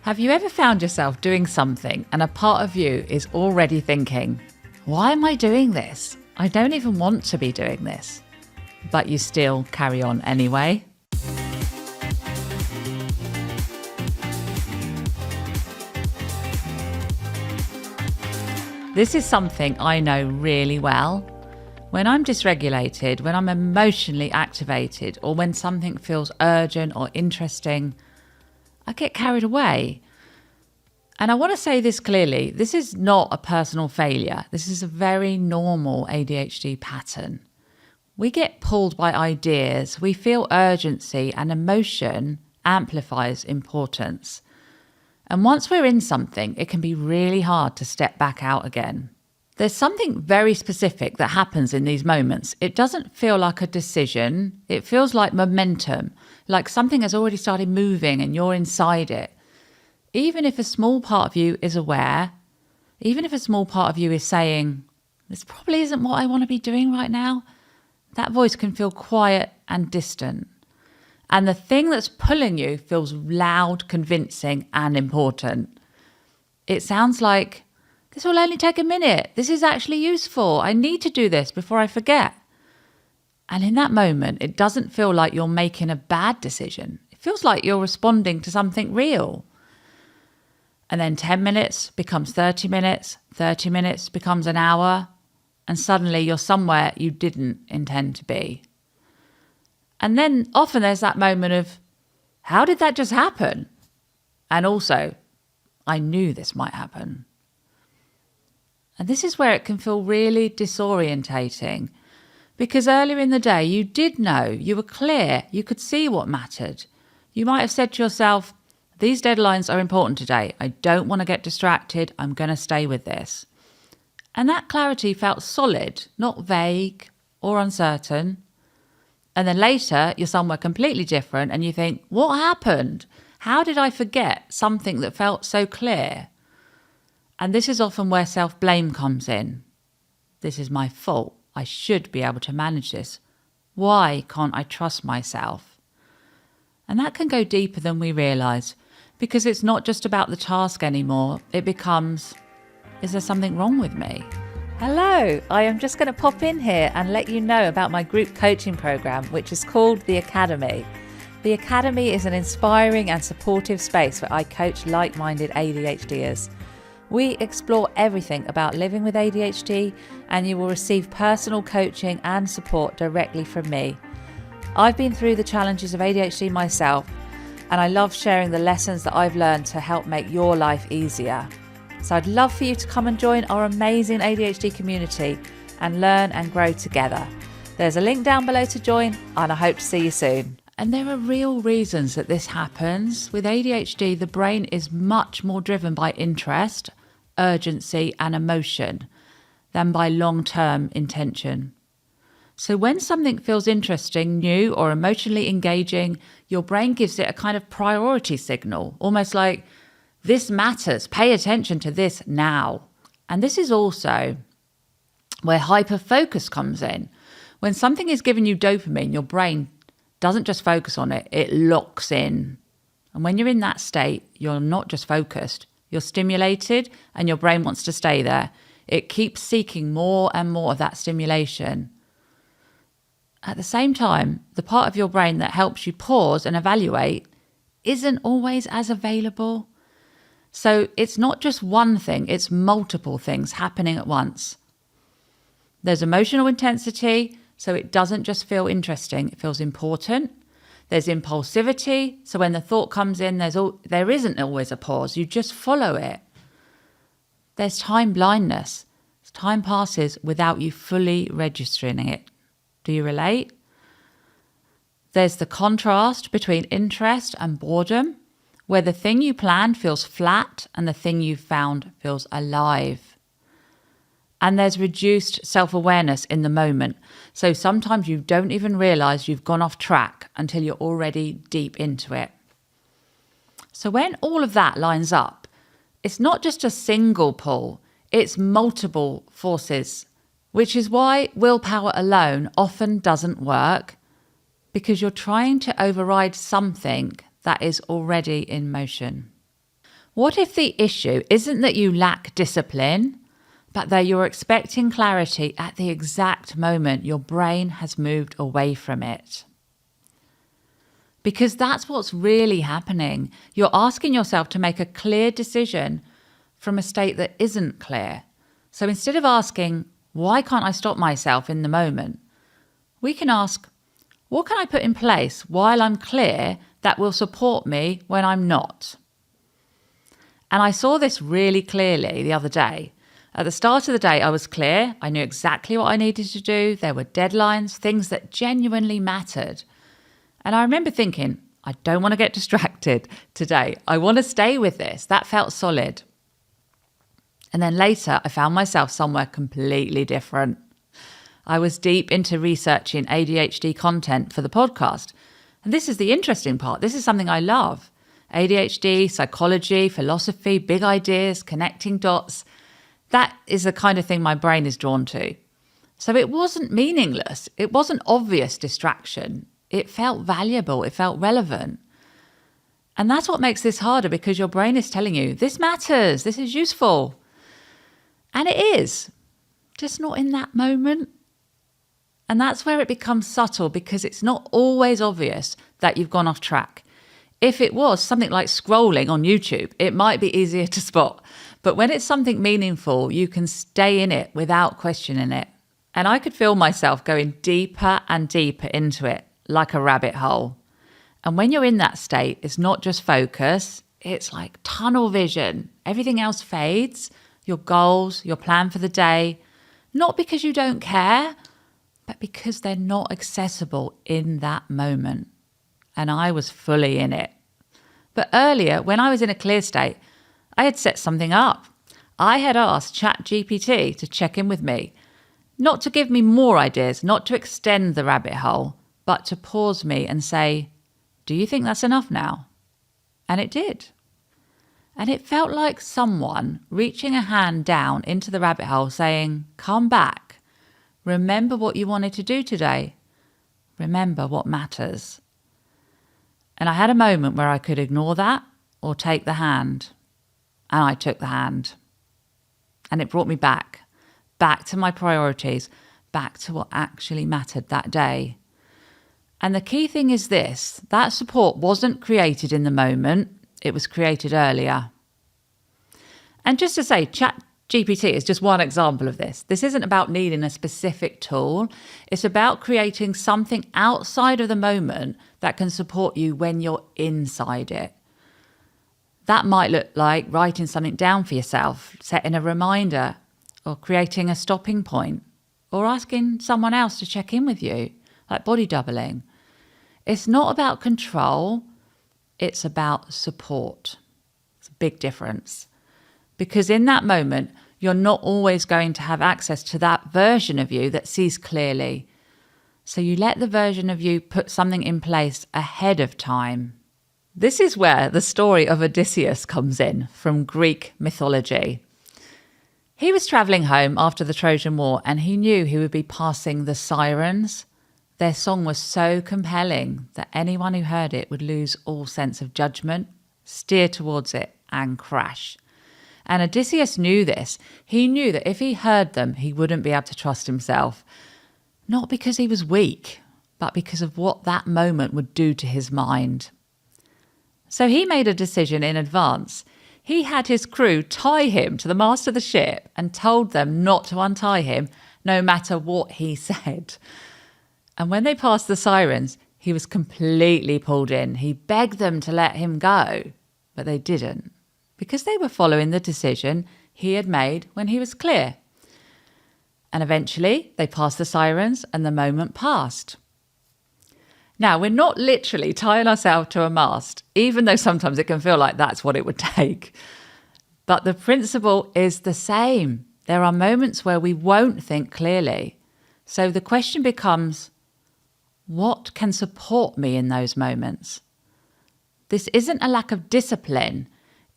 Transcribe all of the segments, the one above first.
Have you ever found yourself doing something and a part of you is already thinking, why am I doing this? I don't even want to be doing this. But you still carry on anyway? This is something I know really well. When I'm dysregulated, when I'm emotionally activated, or when something feels urgent or interesting, I get carried away. And I want to say this clearly, this is not a personal failure. This is a very normal ADHD pattern. We get pulled by ideas, we feel urgency, and emotion amplifies importance. And once we're in something, it can be really hard to step back out again. There's something very specific that happens in these moments. It doesn't feel like a decision. It feels like momentum, like something has already started moving and you're inside it. Even if a small part of you is aware, even if a small part of you is saying, this probably isn't what I want to be doing right now, that voice can feel quiet and distant. And the thing that's pulling you feels loud, convincing, and important. It sounds like, this will only take a minute. This is actually useful. I need to do this before I forget. And in that moment, it doesn't feel like you're making a bad decision. It feels like you're responding to something real. And then 10 minutes becomes 30 minutes, 30 minutes becomes an hour, and suddenly you're somewhere you didn't intend to be. And then often there's that moment of, how did that just happen? And also, I knew this might happen. And this is where it can feel really disorientating, because earlier in the day you did know, you were clear, you could see what mattered. You might have said to yourself, these deadlines are important today. I don't want to get distracted. I'm going to stay with this. And that clarity felt solid, not vague or uncertain. And then later you're somewhere completely different and you think, what happened? How did I forget something that felt so clear? And this is often where self-blame comes in. This is my fault. I should be able to manage this. Why can't I trust myself? And that can go deeper than we realise, because it's not just about the task anymore. It becomes, is there something wrong with me? Hello, I am just going to pop in here and let you know about my group coaching program, which is called The Academy. The Academy is an inspiring and supportive space where I coach like-minded ADHDers. We explore everything about living with ADHD, and you will receive personal coaching and support directly from me. I've been through the challenges of ADHD myself, and I love sharing the lessons that I've learned to help make your life easier. So I'd love for you to come and join our amazing ADHD community and learn and grow together. There's a link down below to join, and I hope to see you soon. And there are real reasons that this happens. With ADHD, the brain is much more driven by interest, urgency, and emotion than by long-term intention. So when something feels interesting, new, or emotionally engaging, your brain gives it a kind of priority signal, almost like, this matters, pay attention to this now. And this is also where hyperfocus comes in. When something is giving you dopamine, your brain doesn't just focus on it, it locks in. And when you're in that state, you're not just focused, you're stimulated, and your brain wants to stay there. It keeps seeking more and more of that stimulation. At the same time, the part of your brain that helps you pause and evaluate isn't always as available. So it's not just one thing, it's multiple things happening at once. There's emotional intensity, so it doesn't just feel interesting, it feels important. There's impulsivity, so when the thought comes in, there isn't always a pause, you just follow it. There's time blindness. Time passes without you fully registering it. Do you relate? There's the contrast between interest and boredom, where the thing you planned feels flat and the thing you found feels alive. And there's reduced self-awareness in the moment. So sometimes you don't even realise you've gone off track until you're already deep into it. So when all of that lines up, it's not just a single pull, it's multiple forces, which is why willpower alone often doesn't work, because you're trying to override something that is already in motion. What if the issue isn't that you lack discipline, but that you're expecting clarity at the exact moment your brain has moved away from it? Because that's what's really happening. You're asking yourself to make a clear decision from a state that isn't clear. So instead of asking, why can't I stop myself in the moment? We can ask, what can I put in place while I'm clear that will support me when I'm not? And I saw this really clearly the other day. At the start of the day, I was clear. I knew exactly what I needed to do. There were deadlines, things that genuinely mattered. And I remember thinking, I don't want to get distracted today. I want to stay with this. That felt solid. And then later, I found myself somewhere completely different. I was deep into researching ADHD content for the podcast. And this is the interesting part. This is something I love. ADHD, psychology, philosophy, big ideas, connecting dots. That is the kind of thing my brain is drawn to. So it wasn't meaningless. It wasn't obvious distraction. It felt valuable. It felt relevant. And that's what makes this harder, because your brain is telling you, this matters, this is useful. And it is, just not in that moment. And that's where it becomes subtle, because it's not always obvious that you've gone off track. If it was something like scrolling on YouTube, it might be easier to spot. But when it's something meaningful, you can stay in it without questioning it. And I could feel myself going deeper and deeper into it, like a rabbit hole. And when you're in that state, it's not just focus, it's like tunnel vision. Everything else fades, your goals, your plan for the day, not because you don't care, but because they're not accessible in that moment. And I was fully in it. But earlier, when I was in a clear state, I had set something up. I had asked ChatGPT to check in with me, not to give me more ideas, not to extend the rabbit hole, but to pause me and say, do you think that's enough now? And it did. And it felt like someone reaching a hand down into the rabbit hole saying, come back. Remember what you wanted to do today. Remember what matters. And I had a moment where I could ignore that or take the hand. And I took the hand. And it brought me back to my priorities, back to what actually mattered that day. And the key thing is this, that support wasn't created in the moment, it was created earlier. And just to say, ChatGPT is just one example of this. This isn't about needing a specific tool. It's about creating something outside of the moment that can support you when you're inside it. That might look like writing something down for yourself, setting a reminder, or creating a stopping point, or asking someone else to check in with you, like body doubling. It's not about control, it's about support. It's a big difference. Because in that moment, you're not always going to have access to that version of you that sees clearly. So you let the version of you put something in place ahead of time. This is where the story of Odysseus comes in from Greek mythology. He was travelling home after the Trojan War and he knew he would be passing the Sirens. Their song was so compelling that anyone who heard it would lose all sense of judgment, steer towards it and crash. And Odysseus knew this. He knew that if he heard them, he wouldn't be able to trust himself. Not because he was weak, but because of what that moment would do to his mind. So he made a decision in advance. He had his crew tie him to the mast of the ship and told them not to untie him, no matter what he said. And when they passed the Sirens, he was completely pulled in. He begged them to let him go, but they didn't, because they were following the decision he had made when he was clear. And eventually they passed the Sirens and the moment passed. Now, we're not literally tying ourselves to a mast, even though sometimes it can feel like that's what it would take. But the principle is the same. There are moments where we won't think clearly. So the question becomes, what can support me in those moments? This isn't a lack of discipline.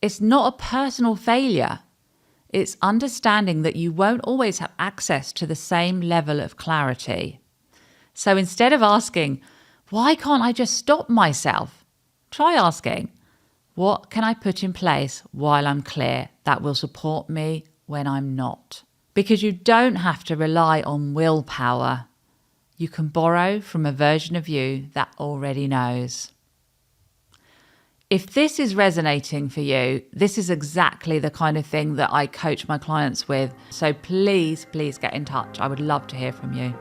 It's not a personal failure. It's understanding that you won't always have access to the same level of clarity. So instead of asking, why can't I just stop myself? Try asking, What can I put in place while I'm clear that will support me when I'm not? Because you don't have to rely on willpower. You can borrow from a version of you that already knows. If this is resonating for you, this is exactly the kind of thing that I coach my clients with. So please get in touch. I would love to hear from you.